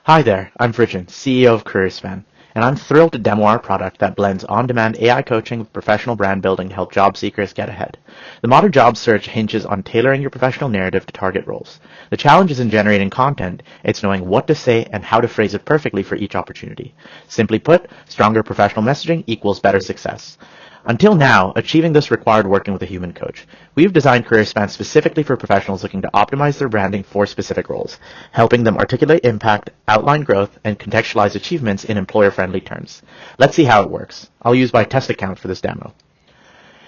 Hi there, I'm Virgin, CEO of Careerspan, and I'm thrilled to demo our product that blends on-demand AI coaching with professional brand building to help job seekers get ahead. The modern job search hinges on tailoring your professional narrative to target roles. The challenge isn't generating content, it's knowing what to say and how to phrase it perfectly for each opportunity. Simply put, stronger professional messaging equals better success. Until now, achieving this required working with a human coach. We've designed Careerspan specifically for professionals looking to optimize their branding for specific roles, helping them articulate impact, outline growth, and contextualize achievements in employer-friendly terms. Let's see how it works. I'll use my test account for this demo.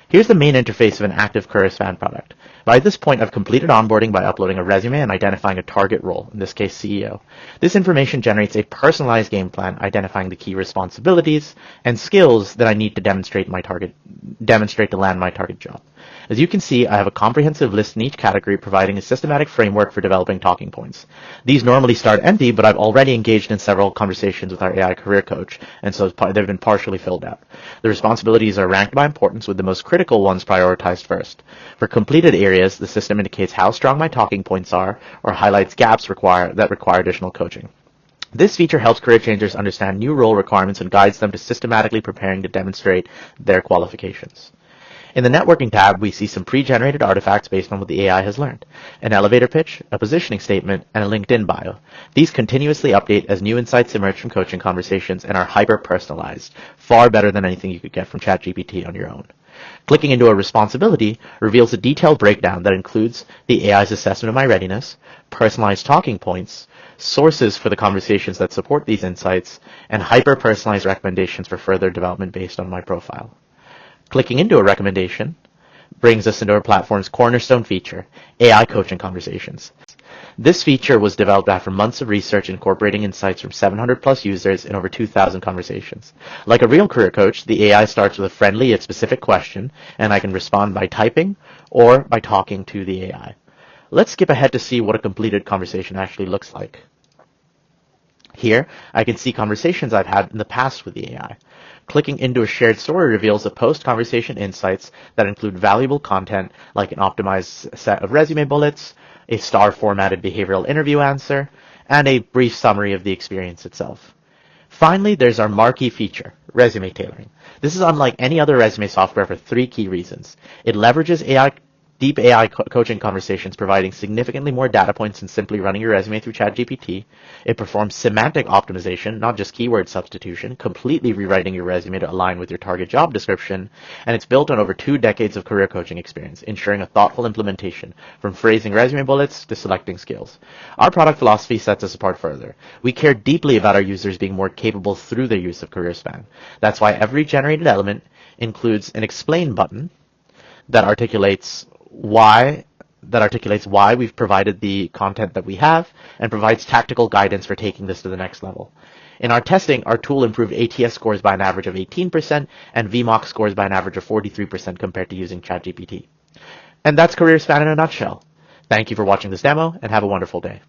Here's the main interface of an active Careerspan product. By this point, I've completed onboarding by uploading a resume and identifying a target role, in this case CEO. This information generates a personalized game plan identifying the key responsibilities and skills that I need to demonstrate to land my target job. As you can see, I have a comprehensive list in each category providing a systematic framework for developing talking points. These normally start empty, but I've already engaged in several conversations with our AI career coach, and so they've been partially filled out. The responsibilities are ranked by importance, with the most critical ones prioritized first. For completed areas, the system indicates how strong my talking points are or highlights gaps that require additional coaching. This feature helps career changers understand new role requirements and guides them to systematically preparing to demonstrate their qualifications. In the networking tab, we see some pre-generated artifacts based on what the AI has learned. An elevator pitch, a positioning statement, and a LinkedIn bio. These continuously update as new insights emerge from coaching conversations and are hyper-personalized, far better than anything you could get from ChatGPT on your own. Clicking into a responsibility reveals a detailed breakdown that includes the AI's assessment of my readiness, personalized talking points, sources for the conversations that support these insights, and hyper-personalized recommendations for further development based on my profile. Clicking into a recommendation brings us into our platform's cornerstone feature, AI coaching conversations. This feature was developed after months of research incorporating insights from 700 plus users in over 2,000 conversations. Like a real career coach, the AI starts with a friendly yet specific question, and I can respond by typing or by talking to the AI. Let's skip ahead to see what a completed conversation actually looks like. Here, I can see conversations I've had in the past with the AI. Clicking into a shared story reveals the post-conversation insights that include valuable content like an optimized set of resume bullets, a star-formatted behavioral interview answer, and a brief summary of the experience itself. Finally, there's our marquee feature, resume tailoring. This is unlike any other resume software for three key reasons. It leverages deep AI coaching conversations, providing significantly more data points than simply running your resume through ChatGPT. It performs semantic optimization, not just keyword substitution, completely rewriting your resume to align with your target job description. And it's built on over 2 decades of career coaching experience, ensuring a thoughtful implementation, from phrasing resume bullets to selecting skills. Our product philosophy sets us apart further. We care deeply about our users being more capable through their use of Careerspan. That's why every generated element includes an explain button that articulates why we've provided the content that we have and provides tactical guidance for taking this to the next level. In our testing, our tool improved ATS scores by an average of 18% and VMOX scores by an average of 43% compared to using ChatGPT. And that's Careerspan in a nutshell. Thank you for watching this demo and have a wonderful day.